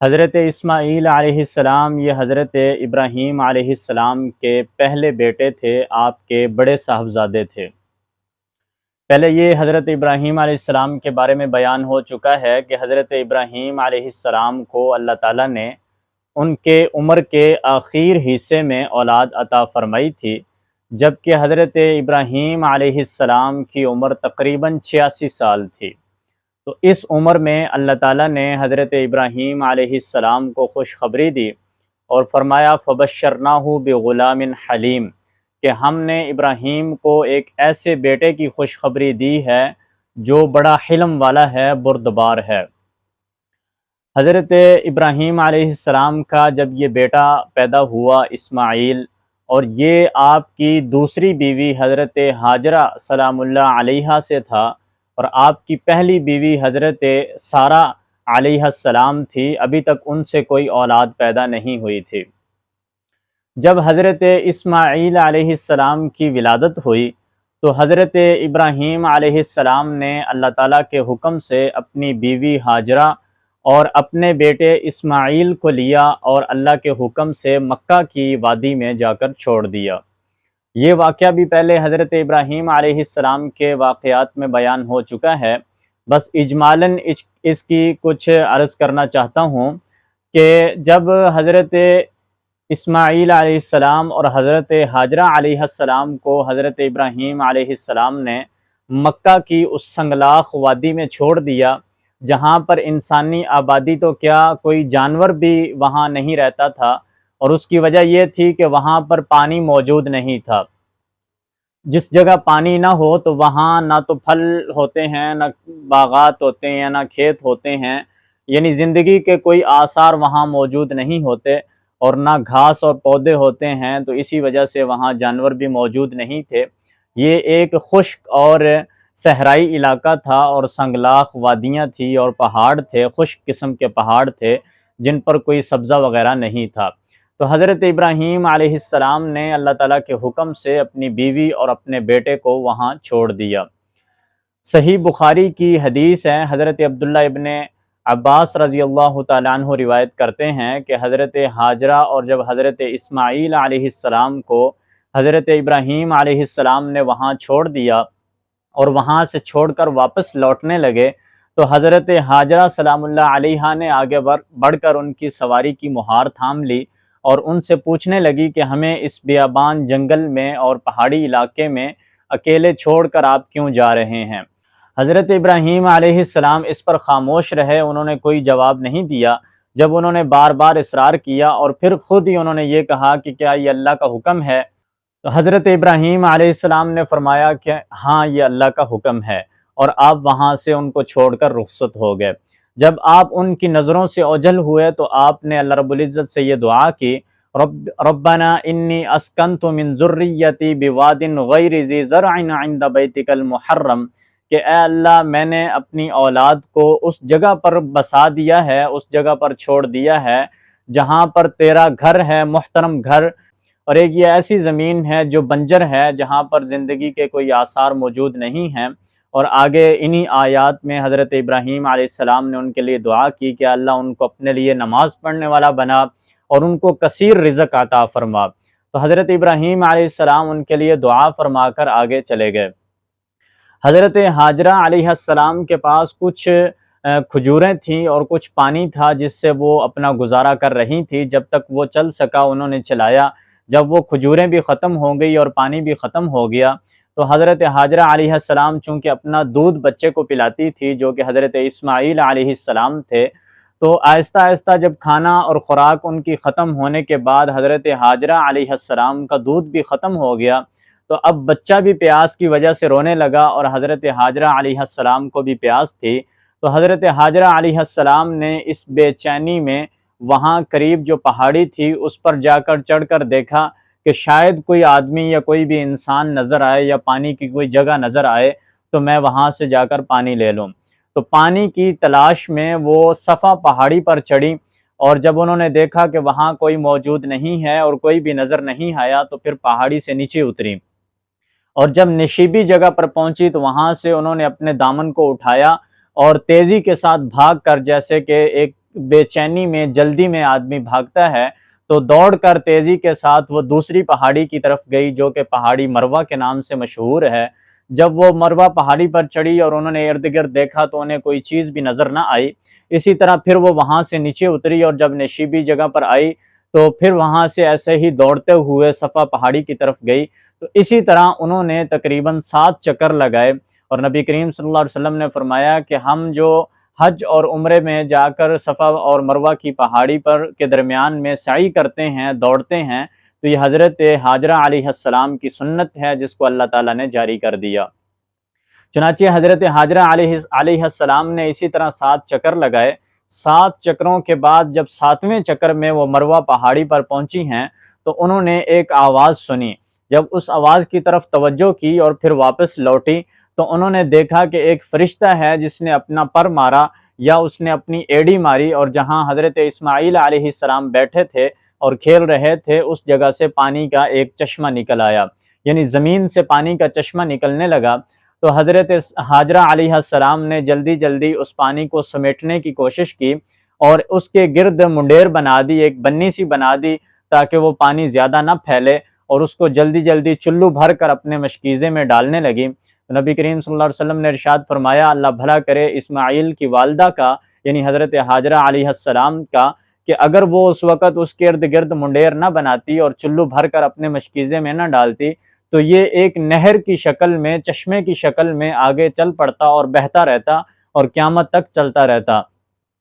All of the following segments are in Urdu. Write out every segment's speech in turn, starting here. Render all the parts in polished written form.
حضرت اسماعیل علیہ السلام یہ حضرت ابراہیم علیہ السلام کے پہلے بیٹے تھے، آپ کے بڑے صاحبزادے تھے۔ پہلے یہ حضرت ابراہیم علیہ السلام کے بارے میں بیان ہو چکا ہے کہ حضرت ابراہیم علیہ السلام کو اللہ تعالیٰ نے ان کے عمر کے آخر حصے میں اولاد عطا فرمائی تھی، جبکہ حضرت ابراہیم علیہ السلام کی عمر تقریباً 86 سال تھی۔ تو اس عمر میں اللہ تعالیٰ نے حضرت ابراہیم علیہ السلام کو خوشخبری دی اور فرمایا فَبَشَّرْنَاهُ بِغُلَامٍ حلیم کہ ہم نے ابراہیم کو ایک ایسے بیٹے کی خوشخبری دی ہے جو بڑا حلم والا ہے، بردبار ہے۔ حضرت ابراہیم علیہ السلام کا جب یہ بیٹا پیدا ہوا اسماعیل، اور یہ آپ کی دوسری بیوی حضرت ہاجرہ سلام اللہ علیہا سے تھا، اور آپ کی پہلی بیوی حضرت سارہ علیہ السلام تھی، ابھی تک ان سے کوئی اولاد پیدا نہیں ہوئی تھی۔ جب حضرت اسماعیل علیہ السلام کی ولادت ہوئی تو حضرت ابراہیم علیہ السلام نے اللہ تعالیٰ کے حکم سے اپنی بیوی ہاجرہ اور اپنے بیٹے اسماعیل کو لیا اور اللہ کے حکم سے مکہ کی وادی میں جا کر چھوڑ دیا۔ یہ واقعہ بھی پہلے حضرت ابراہیم علیہ السلام کے واقعات میں بیان ہو چکا ہے، بس اجمالاً اس کی کچھ عرض کرنا چاہتا ہوں کہ جب حضرت اسماعیل علیہ السلام اور حضرت ہاجرہ علیہ السلام کو حضرت ابراہیم علیہ السلام نے مکہ کی اس سنگلاخ وادی میں چھوڑ دیا، جہاں پر انسانی آبادی تو کیا کوئی جانور بھی وہاں نہیں رہتا تھا، اور اس کی وجہ یہ تھی کہ وہاں پر پانی موجود نہیں تھا۔ جس جگہ پانی نہ ہو تو وہاں نہ تو پھل ہوتے ہیں، نہ باغات ہوتے ہیں، نہ کھیت ہوتے ہیں، یعنی زندگی کے کوئی آثار وہاں موجود نہیں ہوتے، اور نہ گھاس اور پودے ہوتے ہیں، تو اسی وجہ سے وہاں جانور بھی موجود نہیں تھے۔ یہ ایک خشک اور صحرائی علاقہ تھا، اور سنگلاخ وادیاں تھی اور پہاڑ تھے، خشک قسم کے پہاڑ تھے جن پر کوئی سبزہ وغیرہ نہیں تھا۔ تو حضرت ابراہیم علیہ السلام نے اللہ تعالیٰ کے حکم سے اپنی بیوی اور اپنے بیٹے کو وہاں چھوڑ دیا۔ صحیح بخاری کی حدیث ہے، حضرت عبداللہ ابن عباس رضی اللہ تعالیٰ عنہ روایت کرتے ہیں کہ حضرت ہاجرہ اور جب حضرت اسماعیل علیہ السلام کو حضرت ابراہیم علیہ السلام نے وہاں چھوڑ دیا اور وہاں سے چھوڑ کر واپس لوٹنے لگے، تو حضرت ہاجرہ سلام اللہ علیہا نے آگے بڑھ کر ان کی سواری کی مہار تھام لی اور ان سے پوچھنے لگی کہ ہمیں اس بیابان جنگل میں اور پہاڑی علاقے میں اکیلے چھوڑ کر آپ کیوں جا رہے ہیں؟ حضرت ابراہیم علیہ السلام اس پر خاموش رہے، انہوں نے کوئی جواب نہیں دیا۔ جب انہوں نے بار بار اصرار کیا اور پھر خود ہی انہوں نے یہ کہا کہ کیا یہ اللہ کا حکم ہے، تو حضرت ابراہیم علیہ السلام نے فرمایا کہ ہاں یہ اللہ کا حکم ہے، اور آپ وہاں سے ان کو چھوڑ کر رخصت ہو گئے۔ جب آپ ان کی نظروں سے اوجھل ہوئے تو آپ نے اللہ رب العزت سے یہ دعا کی، ربنا انی اسکنت من ذریتی بواد غیر ذی زرع عند بیتک المحرم، کہ اے اللہ میں نے اپنی اولاد کو اس جگہ پر بسا دیا ہے، اس جگہ پر چھوڑ دیا ہے جہاں پر تیرا گھر ہے، محترم گھر، اور ایک یہ ایسی زمین ہے جو بنجر ہے، جہاں پر زندگی کے کوئی آثار موجود نہیں ہیں۔ اور آگے انہی آیات میں حضرت ابراہیم علیہ السلام نے ان کے لیے دعا کی کہ اللہ ان کو اپنے لیے نماز پڑھنے والا بنا اور ان کو کثیر رزق عطا فرما۔ تو حضرت ابراہیم علیہ السلام ان کے لیے دعا فرما کر آگے چلے گئے۔ حضرت ہاجرہ علیہ السلام کے پاس کچھ کھجوریں تھیں اور کچھ پانی تھا جس سے وہ اپنا گزارا کر رہی تھی، جب تک وہ چل سکا انہوں نے چلایا۔ جب وہ کھجوریں بھی ختم ہو گئی اور پانی بھی ختم ہو گیا تو حضرت ہاجرہ علیہ السلام چونکہ اپنا دودھ بچے کو پلاتی تھی جو کہ حضرت اسماعیل علیہ السلام تھے، تو آہستہ آہستہ جب کھانا اور خوراک ان کی ختم ہونے کے بعد حضرت ہاجرہ علیہ السلام کا دودھ بھی ختم ہو گیا، تو اب بچہ بھی پیاس کی وجہ سے رونے لگا اور حضرت ہاجرہ علیہ السلام کو بھی پیاس تھی۔ تو حضرت ہاجرہ علیہ السلام نے اس بے چینی میں وہاں قریب جو پہاڑی تھی اس پر جا کر چڑھ کر دیکھا کہ شاید کوئی آدمی یا کوئی بھی انسان نظر آئے یا پانی کی کوئی جگہ نظر آئے تو میں وہاں سے جا کر پانی لے لوں۔ تو پانی کی تلاش میں وہ صفا پہاڑی پر چڑھی، اور جب انہوں نے دیکھا کہ وہاں کوئی موجود نہیں ہے اور کوئی بھی نظر نہیں آیا تو پھر پہاڑی سے نیچے اتری، اور جب نشیبی جگہ پر پہنچی تو وہاں سے انہوں نے اپنے دامن کو اٹھایا اور تیزی کے ساتھ بھاگ کر جیسے کہ ایک بے چینی میں جلدی میں آدمی بھاگتا ہے، تو دوڑ کر تیزی کے ساتھ وہ دوسری پہاڑی کی طرف گئی جو کہ پہاڑی مروہ کے نام سے مشہور ہے۔ جب وہ مروہ پہاڑی پر چڑھی اور انہوں نے ارد گرد دیکھا تو انہیں کوئی چیز بھی نظر نہ آئی۔ اسی طرح پھر وہ وہاں سے نیچے اتری اور جب نشیبی جگہ پر آئی تو پھر وہاں سے ایسے ہی دوڑتے ہوئے صفا پہاڑی کی طرف گئی۔ تو اسی طرح انہوں نے تقریباً 7 چکر لگائے، اور نبی کریم صلی اللہ علیہ وسلم نے فرمایا کہ ہم جو حج اور عمرے میں جا کر صفا اور مروہ کی پہاڑی پر کے درمیان میں سعی کرتے ہیں، دوڑتے ہیں، تو یہ حضرت ہاجرہ علیہ السلام کی سنت ہے جس کو اللہ تعالیٰ نے جاری کر دیا۔ چنانچہ حضرت ہاجرہ علیہ السلام نے اسی طرح 7 چکر لگائے۔ 7 چکروں کے بعد جب 7ویں چکر میں وہ مروہ پہاڑی پر پہنچی ہیں تو انہوں نے ایک آواز سنی۔ جب اس آواز کی طرف توجہ کی اور پھر واپس لوٹی تو انہوں نے دیکھا کہ ایک فرشتہ ہے جس نے اپنا پر مارا یا اس نے اپنی ایڑی ماری، اور جہاں حضرت اسماعیل علیہ السلام بیٹھے تھے اور کھیل رہے تھے اس جگہ سے پانی کا ایک چشمہ نکل آیا، یعنی زمین سے پانی کا چشمہ نکلنے لگا۔ تو حضرت ہاجرہ علیہ السلام نے جلدی جلدی اس پانی کو سمیٹنے کی کوشش کی اور اس کے گرد منڈیر بنا دی، ایک بنی سی بنا دی تاکہ وہ پانی زیادہ نہ پھیلے، اور اس کو جلدی جلدی چلو بھر کر اپنے مشکیزے میں ڈالنے لگی۔ نبی کریم صلی اللہ علیہ وسلم نے ارشاد فرمایا، اللہ بھلا کرے اسماعیل کی والدہ کا، یعنی حضرت ہاجرہ علیہ السلام کا، کہ اگر وہ اس وقت اس کے ارد گرد منڈیر نہ بناتی اور چلو بھر کر اپنے مشکیزے میں نہ ڈالتی تو یہ ایک نہر کی شکل میں، چشمے کی شکل میں آگے چل پڑتا اور بہتا رہتا اور قیامت تک چلتا رہتا۔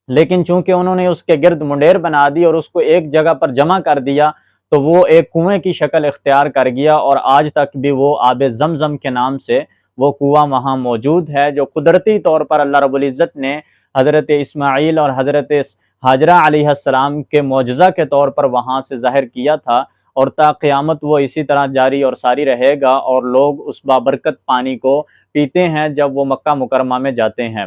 لیکن چونکہ انہوں نے اس کے گرد منڈیر بنا دی اور اس کو ایک جگہ پر جمع کر دیا تو وہ ایک کنویں کی شکل اختیار کر گیا، اور آج تک بھی وہ آب زمزم کے نام سے وہ کنواں وہاں موجود ہے، جو قدرتی طور پر اللہ رب العزت نے حضرت اسماعیل اور حضرت ہاجرہ علیہ السلام کے معجزہ کے طور پر وہاں سے ظاہر کیا تھا، اور تا قیامت وہ اسی طرح جاری اور ساری رہے گا، اور لوگ اس بابرکت پانی کو پیتے ہیں جب وہ مکہ مکرمہ میں جاتے ہیں۔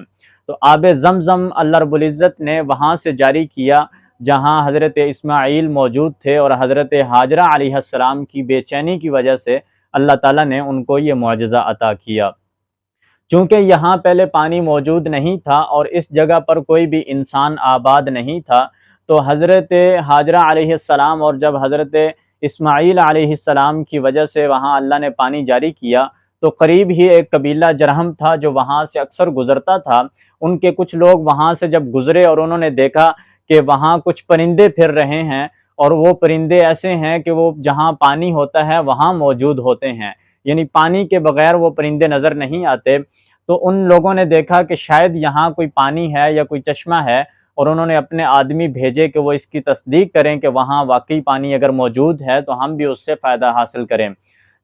تو آب زمزم اللہ رب العزت نے وہاں سے جاری کیا جہاں حضرت اسماعیل موجود تھے، اور حضرت ہاجرہ علیہ السلام کی بے چینی کی وجہ سے اللہ تعالیٰ نے ان کو یہ معجزہ عطا کیا۔ چونکہ یہاں پہلے پانی موجود نہیں تھا اور اس جگہ پر کوئی بھی انسان آباد نہیں تھا، تو حضرت ہاجرہ علیہ السلام اور جب حضرت اسماعیل علیہ السلام کی وجہ سے وہاں اللہ نے پانی جاری کیا تو قریب ہی ایک قبیلہ جرہم تھا جو وہاں سے اکثر گزرتا تھا۔ ان کے کچھ لوگ وہاں سے جب گزرے اور انہوں نے دیکھا کہ وہاں کچھ پرندے پھر رہے ہیں، اور وہ پرندے ایسے ہیں کہ وہ جہاں پانی ہوتا ہے وہاں موجود ہوتے ہیں، یعنی پانی کے بغیر وہ پرندے نظر نہیں آتے۔ تو ان لوگوں نے دیکھا کہ شاید یہاں کوئی پانی ہے یا کوئی چشمہ ہے، اور انہوں نے اپنے آدمی بھیجے کہ وہ اس کی تصدیق کریں کہ وہاں واقعی پانی اگر موجود ہے تو ہم بھی اس سے فائدہ حاصل کریں۔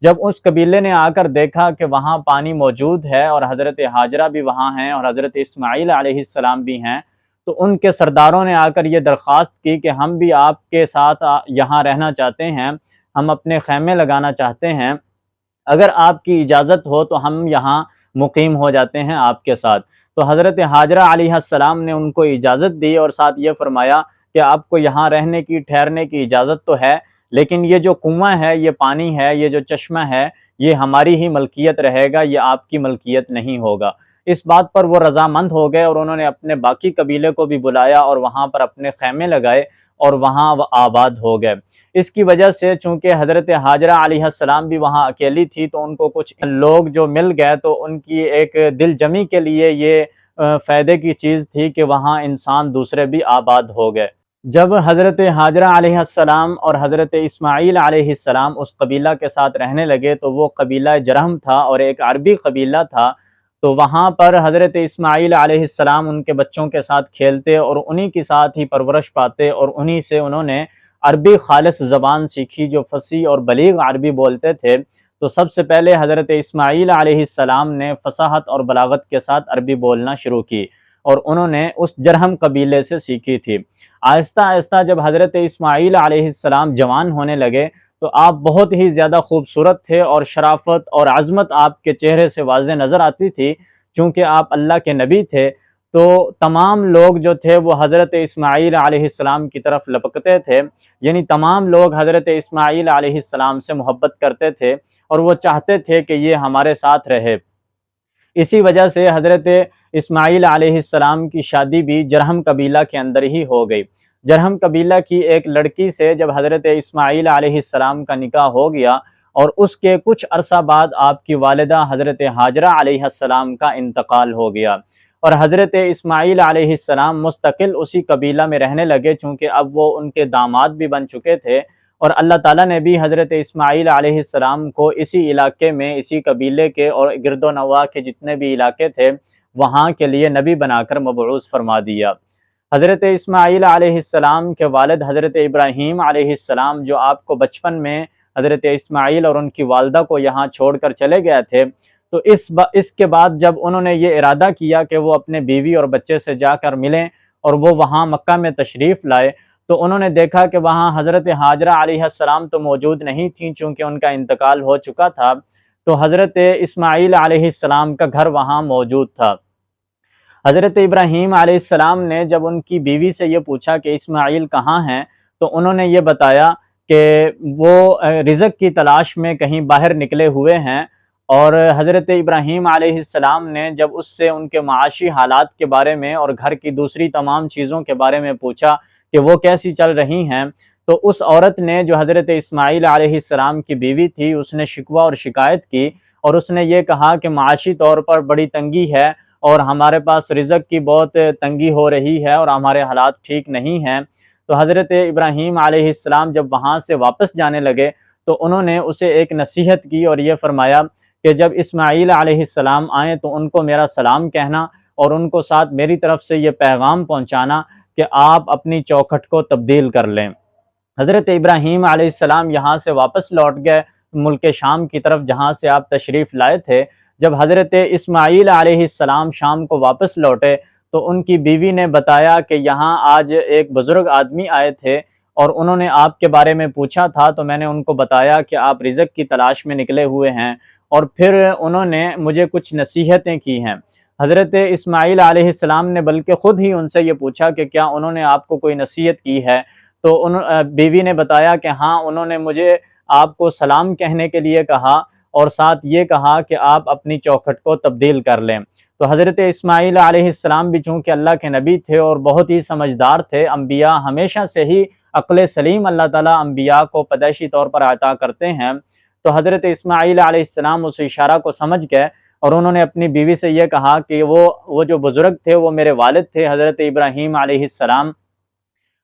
جب اس قبیلے نے آ کر دیکھا کہ وہاں پانی موجود ہے اور حضرت ہاجرہ بھی وہاں ہیں اور حضرت اسماعیل علیہ السلام بھی ہیں، تو ان کے سرداروں نے آ کر یہ درخواست کی کہ ہم بھی آپ کے ساتھ یہاں رہنا چاہتے ہیں، ہم اپنے خیمے لگانا چاہتے ہیں، اگر آپ کی اجازت ہو تو ہم یہاں مقیم ہو جاتے ہیں آپ کے ساتھ۔ تو حضرت ہاجرہ علیہ السلام نے ان کو اجازت دی اور ساتھ یہ فرمایا کہ آپ کو یہاں رہنے کی، ٹھہرنے کی اجازت تو ہے، لیکن یہ جو کنواں ہے، یہ پانی ہے، یہ جو چشمہ ہے، یہ ہماری ہی ملکیت رہے گا، یہ آپ کی ملکیت نہیں ہوگا۔ اس بات پر وہ رضامند ہو گئے اور انہوں نے اپنے باقی قبیلے کو بھی بلایا اور وہاں پر اپنے خیمے لگائے اور وہاں وہ آباد ہو گئے۔ اس کی وجہ سے چونکہ حضرت ہاجرہ علیہ السلام بھی وہاں اکیلی تھی تو ان کو کچھ لوگ جو مل گئے، تو ان کی ایک دل جمی کے لیے یہ فائدے کی چیز تھی کہ وہاں انسان دوسرے بھی آباد ہو گئے۔ جب حضرت ہاجرہ علیہ السلام اور حضرت اسماعیل علیہ السلام اس قبیلہ کے ساتھ رہنے لگے تو وہ قبیلہ جرہم تھا اور ایک عربی قبیلہ تھا، تو وہاں پر حضرت اسماعیل علیہ السلام ان کے بچوں کے ساتھ کھیلتے اور انہی کے ساتھ ہی پرورش پاتے، اور انہی سے انہوں نے عربی خالص زبان سیکھی جو فصیح اور بلیغ عربی بولتے تھے۔ تو سب سے پہلے حضرت اسماعیل علیہ السلام نے فصاحت اور بلاغت کے ساتھ عربی بولنا شروع کی، اور انہوں نے اس جرہم قبیلے سے سیکھی تھی۔ آہستہ آہستہ جب حضرت اسماعیل علیہ السلام جوان ہونے لگے تو آپ بہت ہی زیادہ خوبصورت تھے اور شرافت اور عظمت آپ کے چہرے سے واضح نظر آتی تھی، چونکہ آپ اللہ کے نبی تھے۔ تو تمام لوگ جو تھے وہ حضرت اسماعیل علیہ السلام کی طرف لپکتے تھے، یعنی تمام لوگ حضرت اسماعیل علیہ السلام سے محبت کرتے تھے اور وہ چاہتے تھے کہ یہ ہمارے ساتھ رہے۔ اسی وجہ سے حضرت اسماعیل علیہ السلام کی شادی بھی جرہم قبیلہ کے اندر ہی ہو گئی۔ جرہم قبیلہ کی ایک لڑکی سے جب حضرت اسماعیل علیہ السلام کا نکاح ہو گیا اور اس کے کچھ عرصہ بعد آپ کی والدہ حضرت ہاجرہ علیہ السلام کا انتقال ہو گیا، اور حضرت اسماعیل علیہ السلام مستقل اسی قبیلہ میں رہنے لگے، چونکہ اب وہ ان کے داماد بھی بن چکے تھے، اور اللہ تعالیٰ نے بھی حضرت اسماعیل علیہ السلام کو اسی علاقے میں، اسی قبیلے کے اور گرد و نواح کے جتنے بھی علاقے تھے وہاں کے لیے نبی بنا کر مبعوث فرما دیا۔ حضرت اسماعیل علیہ السلام کے والد حضرت ابراہیم علیہ السلام جو آپ کو بچپن میں حضرت اسماعیل اور ان کی والدہ کو یہاں چھوڑ کر چلے گئے تھے، تو اس کے بعد جب انہوں نے یہ ارادہ کیا کہ وہ اپنے بیوی اور بچے سے جا کر ملیں اور وہ وہاں مکہ میں تشریف لائے، تو انہوں نے دیکھا کہ وہاں حضرت ہاجرہ علیہ السلام تو موجود نہیں تھیں، چونکہ ان کا انتقال ہو چکا تھا، تو حضرت اسماعیل علیہ السلام کا گھر وہاں موجود تھا۔ حضرت ابراہیم علیہ السلام نے جب ان کی بیوی سے یہ پوچھا کہ اسماعیل کہاں ہیں، تو انہوں نے یہ بتایا کہ وہ رزق کی تلاش میں کہیں باہر نکلے ہوئے ہیں، اور حضرت ابراہیم علیہ السلام نے جب اس سے ان کے معاشی حالات کے بارے میں اور گھر کی دوسری تمام چیزوں کے بارے میں پوچھا کہ وہ کیسی چل رہی ہیں، تو اس عورت نے جو حضرت اسماعیل علیہ السلام کی بیوی تھی، اس نے شکوہ اور شکایت کی، اور اس نے یہ کہا کہ معاشی طور پر بڑی تنگی ہے اور ہمارے پاس رزق کی بہت تنگی ہو رہی ہے اور ہمارے حالات ٹھیک نہیں ہیں۔ تو حضرت ابراہیم علیہ السلام جب وہاں سے واپس جانے لگے تو انہوں نے اسے ایک نصیحت کی اور یہ فرمایا کہ جب اسماعیل علیہ السلام آئیں تو ان کو میرا سلام کہنا اور ان کو ساتھ میری طرف سے یہ پیغام پہنچانا کہ آپ اپنی چوکھٹ کو تبدیل کر لیں۔ حضرت ابراہیم علیہ السلام یہاں سے واپس لوٹ گئے ملک شام کی طرف جہاں سے آپ تشریف لائے تھے۔ جب حضرت اسماعیل علیہ السلام شام کو واپس لوٹے تو ان کی بیوی نے بتایا کہ یہاں آج ایک بزرگ آدمی آئے تھے اور انہوں نے آپ کے بارے میں پوچھا تھا، تو میں نے ان کو بتایا کہ آپ رزق کی تلاش میں نکلے ہوئے ہیں، اور پھر انہوں نے مجھے کچھ نصیحتیں کی ہیں۔ حضرت اسماعیل علیہ السلام نے بلکہ خود ہی ان سے یہ پوچھا کہ کیا انہوں نے آپ کو کوئی نصیحت کی ہے، تو بیوی نے بتایا کہ ہاں، انہوں نے مجھے آپ کو سلام کہنے کے لیے کہا اور ساتھ یہ کہا کہ آپ اپنی چوکھٹ کو تبدیل کر لیں۔ تو حضرت اسماعیل علیہ السلام بھی چونکہ اللہ کے نبی تھے اور بہت ہی سمجھدار تھے، انبیاء ہمیشہ سے ہی عقل سلیم اللہ تعالیٰ انبیاء کو پیدائشی طور پر عطا کرتے ہیں، تو حضرت اسماعیل علیہ السلام اس اشارہ کو سمجھ گئے اور انہوں نے اپنی بیوی سے یہ کہا کہ وہ جو بزرگ تھے وہ میرے والد تھے حضرت ابراہیم علیہ السلام،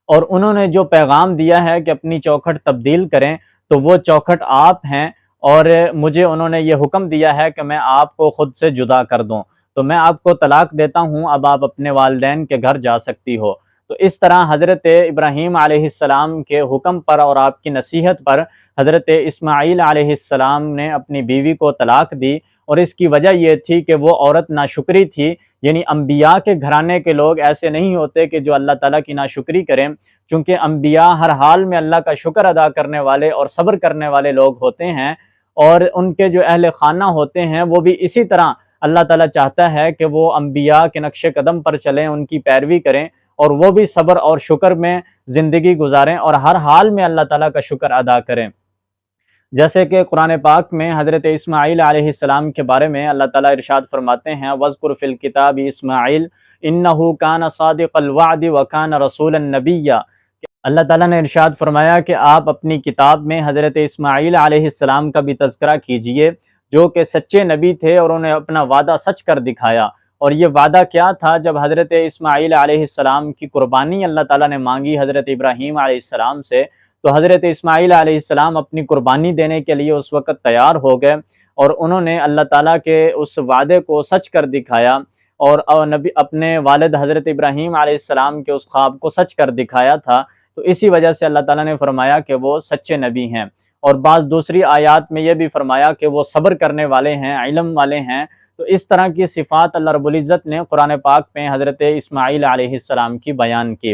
اور انہوں نے جو پیغام دیا ہے کہ اپنی چوکھٹ تبدیل کریں تو وہ چوکھٹ آپ ہیں، اور مجھے انہوں نے یہ حکم دیا ہے کہ میں آپ کو خود سے جدا کر دوں، تو میں آپ کو طلاق دیتا ہوں، اب آپ اپنے والدین کے گھر جا سکتی ہو۔ تو اس طرح حضرت ابراہیم علیہ السلام کے حکم پر اور آپ کی نصیحت پر حضرت اسماعیل علیہ السلام نے اپنی بیوی کو طلاق دی، اور اس کی وجہ یہ تھی کہ وہ عورت ناشکری تھی، یعنی انبیاء کے گھرانے کے لوگ ایسے نہیں ہوتے کہ جو اللہ تعالیٰ کی ناشکری کریں، چونکہ انبیاء ہر حال میں اللہ کا شکر ادا کرنے والے اور صبر کرنے والے لوگ ہوتے ہیں، اور ان کے جو اہل خانہ ہوتے ہیں وہ بھی اسی طرح اللہ تعالیٰ چاہتا ہے کہ وہ انبیاء کے نقش قدم پر چلیں، ان کی پیروی کریں، اور وہ بھی صبر اور شکر میں زندگی گزاریں اور ہر حال میں اللہ تعالیٰ کا شکر ادا کریں۔ جیسے کہ قرآن پاک میں حضرت اسماعیل علیہ السلام کے بارے میں اللہ تعالیٰ ارشاد فرماتے ہیں، وَاذْكُرْ فِي الْكِتَابِ اسماعیل إِنَّهُ كَانَ صَادِقَ الْوَعْدِ وَكَانَ رَسُولًا نَبِيًّا۔ اللہ تعالیٰ نے ارشاد فرمایا کہ آپ اپنی کتاب میں حضرت اسماعیل علیہ السلام کا بھی تذکرہ کیجئے، جو کہ سچے نبی تھے اور انہیں اپنا وعدہ سچ کر دکھایا۔ اور یہ وعدہ کیا تھا؟ جب حضرت اسماعیل علیہ السلام کی قربانی اللہ تعالیٰ نے مانگی حضرت ابراہیم علیہ السلام سے، تو حضرت اسماعیل علیہ السلام اپنی قربانی دینے کے لیے اس وقت تیار ہو گئے، اور انہوں نے اللہ تعالیٰ کے اس وعدے کو سچ کر دکھایا، اور اپنے والد حضرت ابراہیم علیہ السلام کے اس خواب کو سچ کر دکھایا تھا، تو اسی وجہ سے اللہ تعالیٰ نے فرمایا کہ وہ سچے نبی ہیں۔ اور بعض دوسری آیات میں یہ بھی فرمایا کہ وہ صبر کرنے والے ہیں، علم والے ہیں۔ تو اس طرح کی صفات اللہ رب العزت نے قرآن پاک میں حضرت اسماعیل علیہ السلام کی بیان کی۔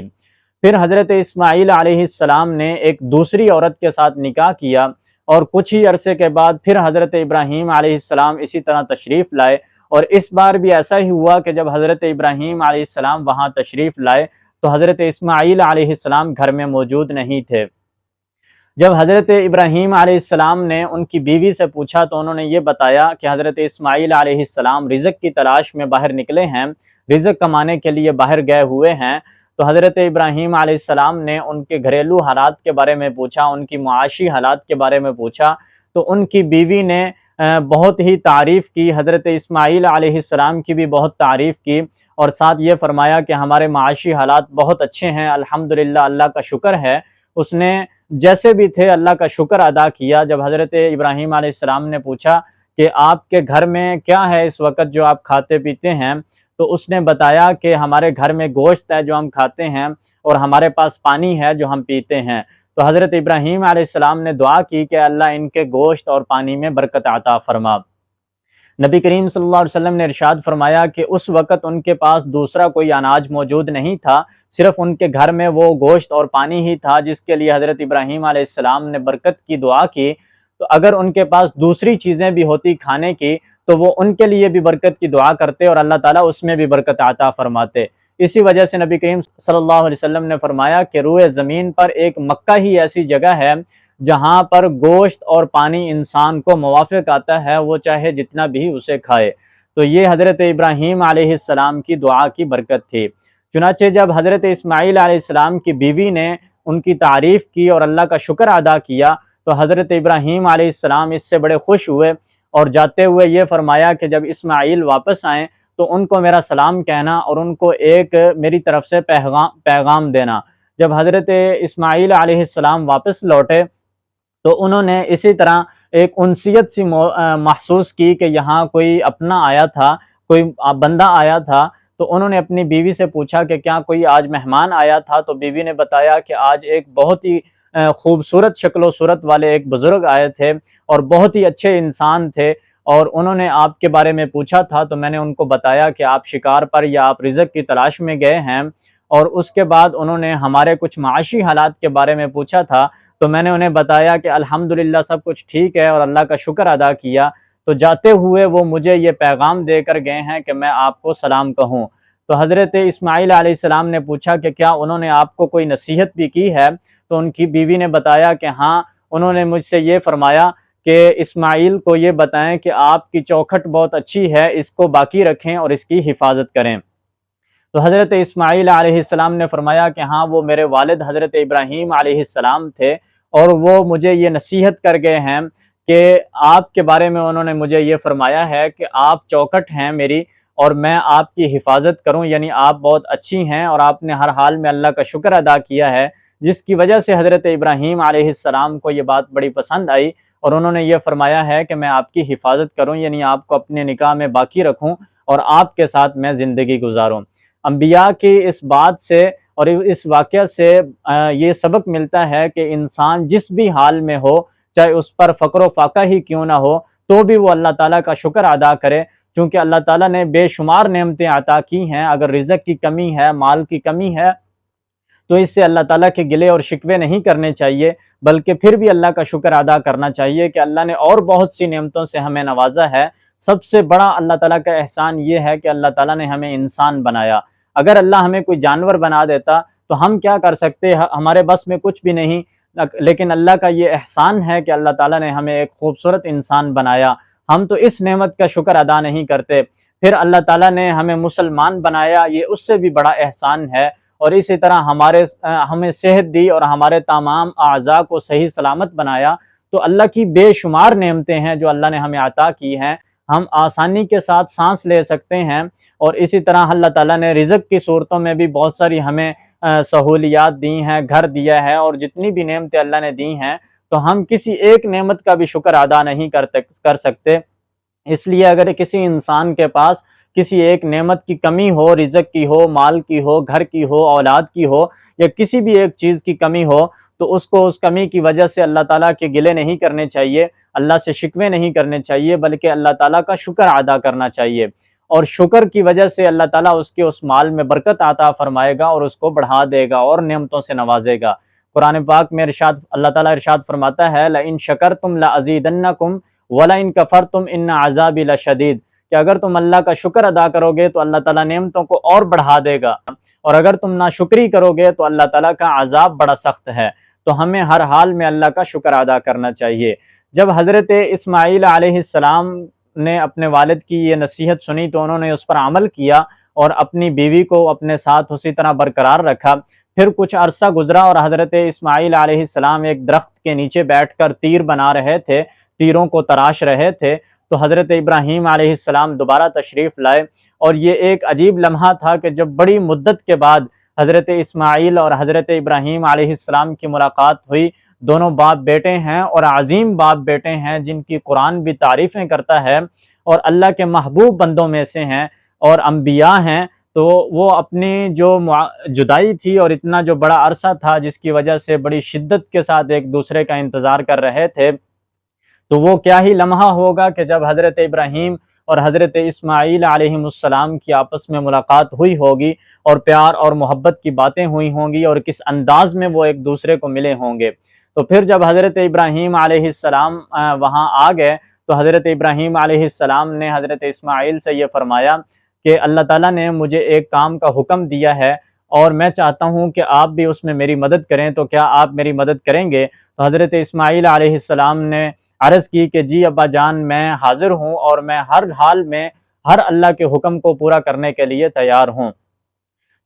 پھر حضرت اسماعیل علیہ السلام نے ایک دوسری عورت کے ساتھ نکاح کیا، اور کچھ ہی عرصے کے بعد پھر حضرت ابراہیم علیہ السلام اسی طرح تشریف لائے، اور اس بار بھی ایسا ہی ہوا کہ جب حضرت ابراہیم علیہ السلام وہاں تشریف لائے تو حضرت اسماعیل علیہ السلام گھر میں موجود نہیں تھے۔ جب حضرت ابراہیم علیہ السلام نے ان کی بیوی سے پوچھا تو انہوں نے یہ بتایا کہ حضرت اسماعیل علیہ السلام رزق کی تلاش میں باہر نکلے ہیں، رزق کمانے کے لیے باہر گئے ہوئے ہیں۔ تو حضرت ابراہیم علیہ السلام نے ان کے گھریلو حالات کے بارے میں پوچھا، ان کی معاشی حالات کے بارے میں پوچھا، تو ان کی بیوی نے بہت ہی تعریف کی، حضرت اسماعیل علیہ السلام کی بھی بہت تعریف کی، اور ساتھ یہ فرمایا کہ ہمارے معاشی حالات بہت اچھے ہیں، الحمدللہ اللہ کا شکر ہے۔ اس نے جیسے بھی تھے اللہ کا شکر ادا کیا۔ جب حضرت ابراہیم علیہ السلام نے پوچھا کہ آپ کے گھر میں کیا ہے اس وقت جو آپ کھاتے پیتے ہیں، تو اس نے بتایا کہ ہمارے گھر میں گوشت ہے جو ہم کھاتے ہیں، اور ہمارے پاس پانی ہے جو ہم پیتے ہیں۔ تو حضرت ابراہیم علیہ السلام نے دعا کی کہ اللہ ان کے گوشت اور پانی میں برکت عطا فرما۔ نبی کریم صلی اللہ علیہ وسلم نے ارشاد فرمایا کہ اس وقت ان کے پاس دوسرا کوئی اناج موجود نہیں تھا، صرف ان کے گھر میں وہ گوشت اور پانی ہی تھا جس کے لیے حضرت ابراہیم علیہ السلام نے برکت کی دعا کی۔ تو اگر ان کے پاس دوسری چیزیں بھی ہوتی کھانے کی تو وہ ان کے لیے بھی برکت کی دعا کرتے اور اللہ تعالیٰ اس میں بھی برکت عطا فرماتے۔ اسی وجہ سے نبی کریم صلی اللہ علیہ وسلم نے فرمایا کہ روئے زمین پر ایک مکہ ہی ایسی جگہ ہے جہاں پر گوشت اور پانی انسان کو موافق آتا ہے، وہ چاہے جتنا بھی اسے کھائے۔ تو یہ حضرت ابراہیم علیہ السلام کی دعا کی برکت تھی۔ چنانچہ جب حضرت اسماعیل علیہ السلام کی بیوی نے ان کی تعریف کی اور اللہ کا شکر ادا کیا تو حضرت ابراہیم علیہ السلام اس سے بڑے خوش ہوئے، اور جاتے ہوئے یہ فرمایا کہ جب اسماعیل واپس آئیں تو ان کو میرا سلام کہنا اور ان کو ایک میری طرف سے پیغام دینا۔ جب حضرت اسماعیل علیہ السلام واپس لوٹے تو انہوں نے اسی طرح ایک انسیت سی محسوس کی کہ یہاں کوئی اپنا آیا تھا، کوئی بندہ آیا تھا۔ تو انہوں نے اپنی بیوی سے پوچھا کہ کیا کوئی آج مہمان آیا تھا؟ تو بیوی نے بتایا کہ آج ایک بہت ہی خوبصورت شکل و صورت والے ایک بزرگ آئے تھے اور بہت ہی اچھے انسان تھے، اور انہوں نے آپ کے بارے میں پوچھا تھا تو میں نے ان کو بتایا کہ آپ شکار پر یا آپ رزق کی تلاش میں گئے ہیں، اور اس کے بعد انہوں نے ہمارے کچھ معاشی حالات کے بارے میں پوچھا تھا تو میں نے انہیں بتایا کہ الحمدللہ سب کچھ ٹھیک ہے اور اللہ کا شکر ادا کیا۔ تو جاتے ہوئے وہ مجھے یہ پیغام دے کر گئے ہیں کہ میں آپ کو سلام کہوں۔ تو حضرت اسماعیل علیہ السلام نے پوچھا کہ کیا انہوں نے آپ کو کوئی نصیحت بھی کی ہے؟ تو ان کی بیوی نے بتایا کہ ہاں، انہوں نے مجھ سے یہ فرمایا کہ اسماعیل کو یہ بتائیں کہ آپ کی چوکھٹ بہت اچھی ہے، اس کو باقی رکھیں اور اس کی حفاظت کریں۔ تو حضرت اسماعیل علیہ السلام نے فرمایا کہ ہاں، وہ میرے والد حضرت ابراہیم علیہ السلام تھے، اور وہ مجھے یہ نصیحت کر گئے ہیں کہ آپ کے بارے میں انہوں نے مجھے یہ فرمایا ہے کہ آپ چوکھٹ ہیں میری، اور میں آپ کی حفاظت کروں، یعنی آپ بہت اچھی ہیں اور آپ نے ہر حال میں اللہ کا شکر ادا کیا ہے، جس کی وجہ سے حضرت ابراہیم علیہ السلام کو یہ بات بڑی پسند آئی، اور انہوں نے یہ فرمایا ہے کہ میں آپ کی حفاظت کروں، یعنی آپ کو اپنے نکاح میں باقی رکھوں اور آپ کے ساتھ میں زندگی گزاروں۔ انبیاء کی اس بات سے اور اس واقعہ سے یہ سبق ملتا ہے کہ انسان جس بھی حال میں ہو، چاہے اس پر فقر و فاقہ ہی کیوں نہ ہو، تو بھی وہ اللہ تعالیٰ کا شکر ادا کرے، کیونکہ اللہ تعالیٰ نے بے شمار نعمتیں عطا کی ہیں۔ اگر رزق کی کمی ہے، مال کی کمی ہے، تو اس سے اللہ تعالیٰ کے گلے اور شکوے نہیں کرنے چاہیے، بلکہ پھر بھی اللہ کا شکر ادا کرنا چاہیے کہ اللہ نے اور بہت سی نعمتوں سے ہمیں نوازا ہے۔ سب سے بڑا اللہ تعالیٰ کا احسان یہ ہے کہ اللہ تعالیٰ نے ہمیں انسان بنایا۔ اگر اللہ ہمیں کوئی جانور بنا دیتا تو ہم کیا کر سکتے، ہمارے بس میں کچھ بھی نہیں، لیکن اللہ کا یہ احسان ہے کہ اللہ تعالیٰ نے ہمیں ایک خوبصورت انسان بنایا۔ ہم تو اس نعمت کا شکر ادا نہیں کرتے، پھر اللہ تعالیٰ نے ہمیں مسلمان بنایا، یہ اس سے بھی بڑا احسان ہے، اور اسی طرح ہمیں صحت دی اور ہمارے تمام اعضاء کو صحیح سلامت بنایا۔ تو اللہ کی بے شمار نعمتیں ہیں جو اللہ نے ہمیں عطا کی ہیں، ہم آسانی کے ساتھ سانس لے سکتے ہیں، اور اسی طرح اللہ تعالیٰ نے رزق کی صورتوں میں بھی بہت ساری ہمیں سہولیات دی ہیں، گھر دیا ہے، اور جتنی بھی نعمتیں اللہ نے دی ہیں تو ہم کسی ایک نعمت کا بھی شکر ادا نہیں کر سکتے۔ اس لیے اگر کسی انسان کے پاس کسی ایک نعمت کی کمی ہو، رزق کی ہو، مال کی ہو، گھر کی ہو، اولاد کی ہو، یا کسی بھی ایک چیز کی کمی ہو، تو اس کو اس کمی کی وجہ سے اللہ تعالیٰ کے گلے نہیں کرنے چاہیے، اللہ سے شکوے نہیں کرنے چاہیے، بلکہ اللہ تعالیٰ کا شکر ادا کرنا چاہیے، اور شکر کی وجہ سے اللہ تعالیٰ اس کے اس مال میں برکت عطا فرمائے گا اور اس کو بڑھا دے گا اور نعمتوں سے نوازے گا۔ قرآن پاک میں اللہ تعالیٰ ارشاد فرماتا ہے لَإِن شَكَرْتُمْ لَأَزِيدَنَّكُمْ وَلَإِن كَفَرْتُمْ إِنَّ عَذَابِي لَشَدِيدٌ، کہ اگر تم اللہ کا شکر ادا کرو گے تو اللہ تعالیٰ نعمتوں کو اور بڑھا دے گا، اور اگر تم ناشکری کرو گے تو اللہ تعالیٰ کا عذاب بڑا سخت ہے۔ تو ہمیں ہر حال میں اللہ کا شکر ادا کرنا چاہیے۔ جب حضرت اسماعیل علیہ السلام نے اپنے والد کی یہ نصیحت سنی تو انہوں نے اس پر عمل کیا اور اپنی بیوی کو اپنے ساتھ اسی طرح برقرار رکھا۔ پھر کچھ عرصہ گزرا اور حضرت اسماعیل علیہ السلام ایک درخت کے نیچے بیٹھ کر تیر بنا رہے تھے، تیروں کو تراش رہے تھے، تو حضرت ابراہیم علیہ السلام دوبارہ تشریف لائے، اور یہ ایک عجیب لمحہ تھا کہ جب بڑی مدت کے بعد حضرت اسماعیل اور حضرت ابراہیم علیہ السلام کی ملاقات ہوئی۔ دونوں باپ بیٹے ہیں اور عظیم باپ بیٹے ہیں جن کی قرآن بھی تعریفیں کرتا ہے اور اللہ کے محبوب بندوں میں سے ہیں اور انبیاء ہیں۔ تو وہ اپنی جو جدائی تھی اور اتنا جو بڑا عرصہ تھا جس کی وجہ سے بڑی شدت کے ساتھ ایک دوسرے کا انتظار کر رہے تھے، تو وہ کیا ہی لمحہ ہوگا کہ جب حضرت ابراہیم اور حضرت اسماعیل علیہ السلام کی آپس میں ملاقات ہوئی ہوگی اور پیار اور محبت کی باتیں ہوئی ہوں گی اور کس انداز میں وہ ایک دوسرے کو ملے ہوں گے۔ تو پھر جب حضرت ابراہیم علیہ السلام وہاں آ گئے تو حضرت ابراہیم علیہ السلام نے حضرت اسماعیل سے یہ فرمایا کہ اللہ تعالیٰ نے مجھے ایک کام کا حکم دیا ہے اور میں چاہتا ہوں کہ آپ بھی اس میں میری مدد کریں، تو کیا آپ میری مدد کریں گے؟ تو حضرت اسماعیل علیہ السلام نے عرض کی کہ جی ابا جان، میں حاضر ہوں اور میں ہر حال میں ہر اللہ کے حکم کو پورا کرنے کے لیے تیار ہوں۔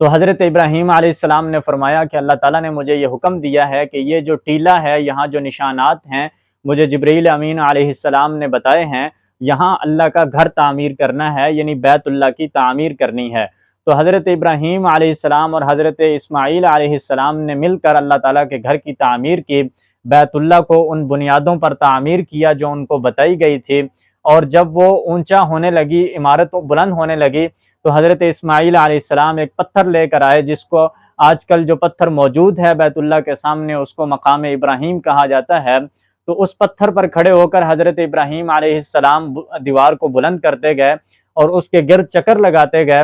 تو حضرت ابراہیم علیہ السلام نے فرمایا کہ اللہ تعالیٰ نے مجھے یہ حکم دیا ہے کہ یہ جو ٹیلہ ہے، یہاں جو نشانات ہیں مجھے جبرائیل امین علیہ السلام نے بتائے ہیں، یہاں اللہ کا گھر تعمیر کرنا ہے، یعنی بیت اللہ کی تعمیر کرنی ہے۔ تو حضرت ابراہیم علیہ السلام اور حضرت اسماعیل علیہ السلام نے مل کر اللہ تعالیٰ کے گھر کی تعمیر کی، بیت اللہ کو ان بنیادوں پر تعمیر کیا جو ان کو بتائی گئی تھی، اور جب وہ اونچا ہونے لگی، عمارت بلند ہونے لگی، تو حضرت اسماعیل علیہ السلام ایک پتھر لے کر آئے، جس کو آج کل جو پتھر موجود ہے بیت اللہ کے سامنے اس کو مقام ابراہیم کہا جاتا ہے۔ تو اس پتھر پر کھڑے ہو کر حضرت ابراہیم علیہ السلام دیوار کو بلند کرتے گئے اور اس کے گرد چکر لگاتے گئے،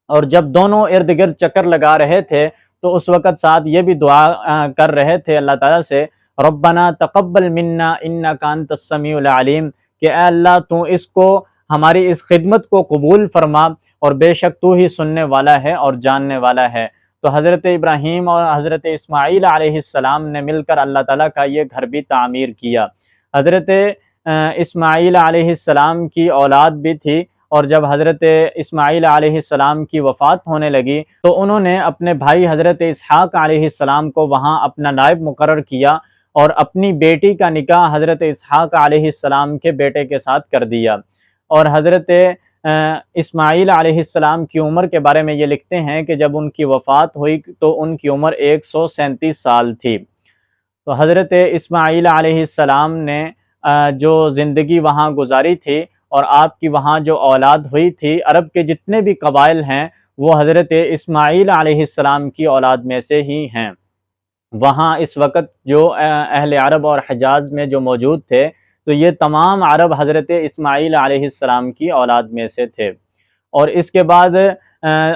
اور جب دونوں ارد گرد چکر لگا رہے تھے تو اس وقت ساتھ یہ بھی دعا کر رہے تھے اللہ تعالیٰ سے، ربنا تقبل منا انک انت السمیع العلیم، کہ اے اللہ تو اس کو، ہماری اس خدمت کو قبول فرما، اور بے شک تو ہی سننے والا ہے اور جاننے والا ہے۔ تو حضرت ابراہیم اور حضرت اسماعیل علیہ السلام نے مل کر اللہ تعالیٰ کا یہ گھر بھی تعمیر کیا۔ حضرت اسماعیل علیہ السلام کی اولاد بھی تھی، اور جب حضرت اسماعیل علیہ السلام کی وفات ہونے لگی تو انہوں نے اپنے بھائی حضرت اسحاق علیہ السلام کو وہاں اپنا نائب مقرر کیا اور اپنی بیٹی کا نکاح حضرت اسحاق علیہ السلام کے بیٹے کے ساتھ کر دیا۔ اور حضرت اسماعیل علیہ السلام کی عمر کے بارے میں یہ لکھتے ہیں کہ جب ان کی وفات ہوئی تو ان کی عمر 137 سال تھی۔ تو حضرت اسماعیل علیہ السلام نے جو زندگی وہاں گزاری تھی اور آپ کی وہاں جو اولاد ہوئی تھی، عرب کے جتنے بھی قبائل ہیں وہ حضرت اسماعیل علیہ السلام کی اولاد میں سے ہی ہیں۔ وہاں اس وقت جو اہل عرب اور حجاز میں جو موجود تھے تو یہ تمام عرب حضرت اسماعیل علیہ السلام کی اولاد میں سے تھے۔ اور اس کے بعد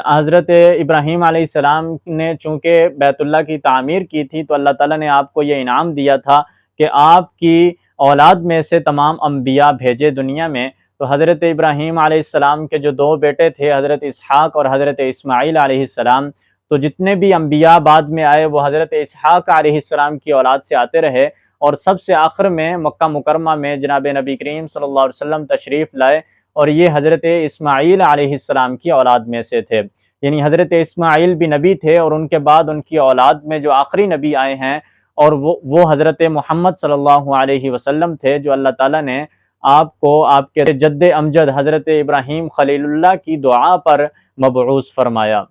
حضرت ابراہیم علیہ السلام نے چونکہ بیت اللہ کی تعمیر کی تھی تو اللہ تعالیٰ نے آپ کو یہ انعام دیا تھا کہ آپ کی اولاد میں سے تمام انبیاء بھیجے دنیا میں۔ تو حضرت ابراہیم علیہ السلام کے جو دو بیٹے تھے، حضرت اسحاق اور حضرت اسماعیل علیہ السلام، تو جتنے بھی انبیاء بعد میں آئے وہ حضرت اسحاق علیہ السلام کی اولاد سے آتے رہے، اور سب سے آخر میں مکہ مکرمہ میں جناب نبی کریم صلی اللہ علیہ وسلم تشریف لائے، اور یہ حضرت اسماعیل علیہ السلام کی اولاد میں سے تھے۔ یعنی حضرت اسماعیل بھی نبی تھے اور ان کے بعد ان کی اولاد میں جو آخری نبی آئے ہیں اور وہ حضرت محمد صلی اللہ علیہ وسلم تھے، جو اللہ تعالیٰ نے آپ کو آپ کے جد امجد حضرت ابراہیم خلیل اللہ کی دعا پر مبعوث فرمایا۔